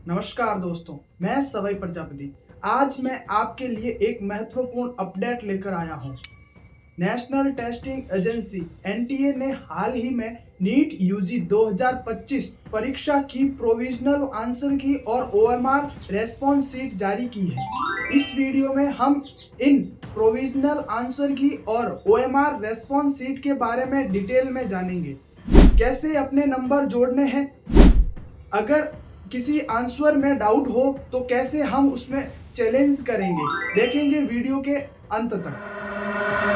नमस्कार दोस्तों, मैं सवई प्रजापति। आज मैं आपके लिए एक महत्वपूर्ण अपडेट लेकर आया हूं। नेशनल टेस्टिंग एजेंसी एनटीए ने हाल ही में नीट यूजी 2025 परीक्षा की प्रोविजनल आंसर की और ओएमआर रेस्पॉन्स शीट जारी की है। इस वीडियो में हम इन प्रोविजनल आंसर की और ओएमआर रेस्पॉन्स शीट के बारे में डिटेल में जानेंगे। कैसे अपने नंबर जोड़ने हैं, अगर किसी आंसर में डाउट हो तो कैसे हम उसमें चैलेंज करेंगे, देखेंगे वीडियो के अंत तक।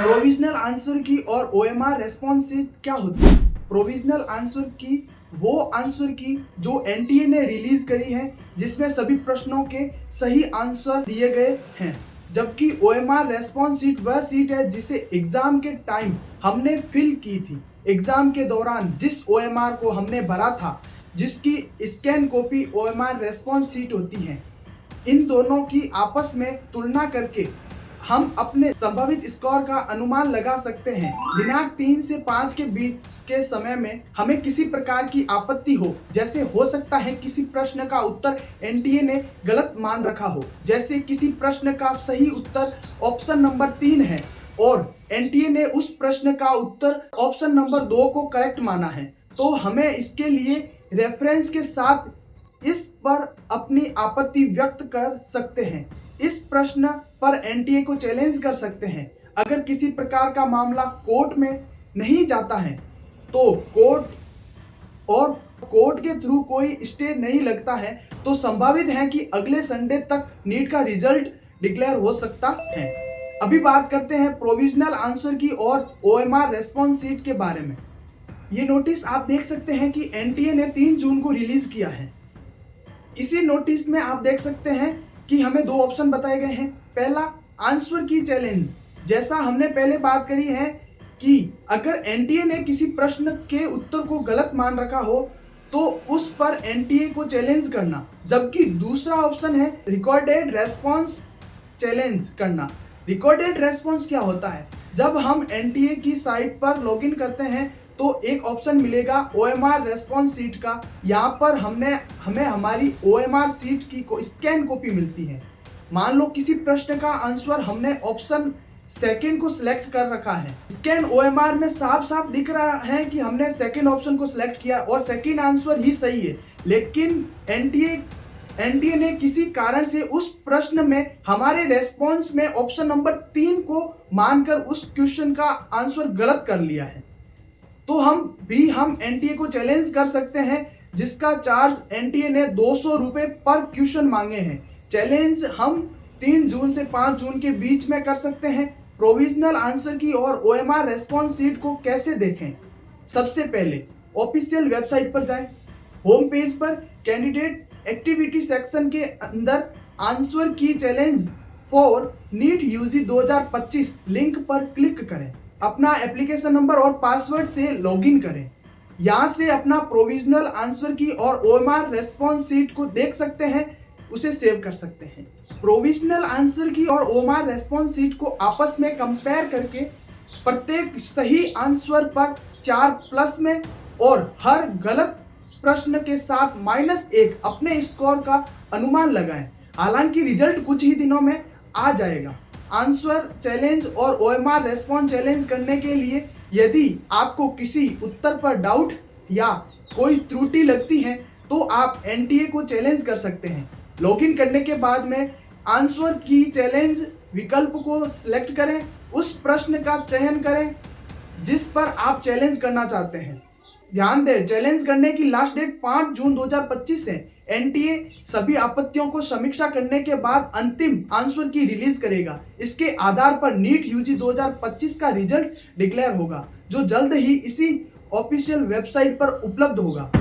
प्रोविजनल आंसर की और ओएमआर रेस्पॉन्स शीट क्या होती है? प्रोविजनल आंसर की वो आंसर की जो एनटीए ने रिलीज करी है, जिसमें सभी प्रश्नों के सही आंसर दिए गए हैं, जबकि ओएमआर रेस्पॉन्स शीट वह शीट है जिसे एग्जाम के टाइम हमने फिल की थी। एग्जाम के दौरान जिस ओएमआर को हमने भरा था, जिसकी scan copy OMR response sheet होती है। इन दोनों की आपस में तुलना करके हम अपने संभावित स्कोर का अनुमान लगा सकते हैं। दिनांक 3 से 5 के बीच के समय में हमें किसी प्रकार की आपत्ति हो, जैसे हो सकता है किसी प्रश्न का उत्तर एनटीए ने गलत मान रखा हो, जैसे किसी प्रश्न का सही उत्तर ऑप्शन नंबर 3 है और एनटीए ने उस प्रश्न का उत्तर ऑप्शन नंबर 2 को करेक्ट माना है, तो हमें इसके लिए रेफरेंस के साथ इस पर अपनी आपत्ति व्यक्त कर सकते हैं। इस प्रश्न पर एनटीए को चैलेंज कर सकते हैं। अगर किसी प्रकार का मामला कोर्ट में नहीं जाता है तो कोर्ट के थ्रू कोई स्टे नहीं लगता है, तो संभावित है कि अगले संडे तक नीट का रिजल्ट डिक्लेयर हो सकता है। अभी बात करते हैं प्रोविजनल आंसर की और ओएमआर रेस्पॉन्स शीट के बारे में। ये नोटिस आप देख सकते हैं कि एनटीए ने 3 जून को रिलीज किया है। इसी नोटिस में आप देख सकते हैं कि हमें 2 ऑप्शन बताए गए हैं। पहला, आंसर की चैलेंज। जैसा हमने पहले बात करी है कि अगर एनटीए ने किसी प्रश्न के उत्तर को गलत मान रखा हो तो उस पर एनटीए को चैलेंज करना, जबकि दूसरा ऑप्शन है रिकॉर्डेड रेस्पॉन्स चैलेंज करना। रिकॉर्डेड रेस्पॉन्स क्या होता है? जब हम एनटीए की साइट पर लॉगिन करते हैं तो एक ऑप्शन मिलेगा ओएमआर रेस्पॉन्स शीट का। यहाँ पर हमें हमारी ओएमआर शीट की स्कैन कॉपी मिलती है। मान लो किसी प्रश्न का आंसर हमने ऑप्शन सेकंड को सिलेक्ट कर रखा है। स्कैन ओएमआर में साफ साफ दिख रहा है कि हमने सेकंड ऑप्शन को सिलेक्ट किया और सेकंड आंसर ही सही है, लेकिन एनटीए ने किसी कारण से उस प्रश्न में हमारे रेस्पॉन्स में ऑप्शन नंबर 3 को मानकर उस क्वेश्चन का आंसर गलत कर लिया है। तो हम एनटीए को चैलेंज कर सकते हैं, जिसका चार्ज एनटीए ने 200 रुपए पर क्वेश्चन मांगे हैं। चैलेंज हम 3 जून से 5 जून के बीच में कर सकते हैं। प्रोविजनल आंसर की और ओएमआर रेस्पॉन्स शीट को कैसे देखें? सबसे पहले ऑफिशियल वेबसाइट पर जाएं। होम पेज पर कैंडिडेट एक्टिविटी सेक्शन के अंदर answer key challenge for NEET UG 2025 link पर क्लिक करें। अपना एप्लीकेशन नंबर और पासवर्ड से लॉगिन करें। यहाँ से अपना प्रोविजनल आंसर की और ओएमआर रेस्पॉन्स शीट को देख सकते हैं, उसे सेव कर सकते हैं। प्रोविजनल आंसर की और ओएमआर रेस्पॉन्स शीट को आपस में कंपेयर करके प्रत्येक सही आंसर पर 4 प्लस में और हर गलत प्रश्न के साथ -1 अपने स्कोर का अनुमान लगाएं। हालांकि रिजल्ट कुछ ही दिनों में आ जाएगा। आंसर चैलेंज और ओएमआर रेस्पॉन्स चैलेंज करने के लिए यदि आपको किसी उत्तर पर डाउट या कोई त्रुटि लगती है तो आप एनटीए को चैलेंज कर सकते हैं। लॉगिन करने के बाद में आंसर की चैलेंज विकल्प को सिलेक्ट करें, उस प्रश्न का चयन करें जिस पर आप चैलेंज करना चाहते हैं। ध्यान दें, चैलेंज करने की लास्ट डेट 5 जून 2025 है। एनटीए सभी आपत्तियों को समीक्षा करने के बाद अंतिम आंसर की रिलीज करेगा। इसके आधार पर नीट यूजी 2025 का रिजल्ट डिक्लेयर होगा, जो जल्द ही इसी ऑफिशियल वेबसाइट पर उपलब्ध होगा।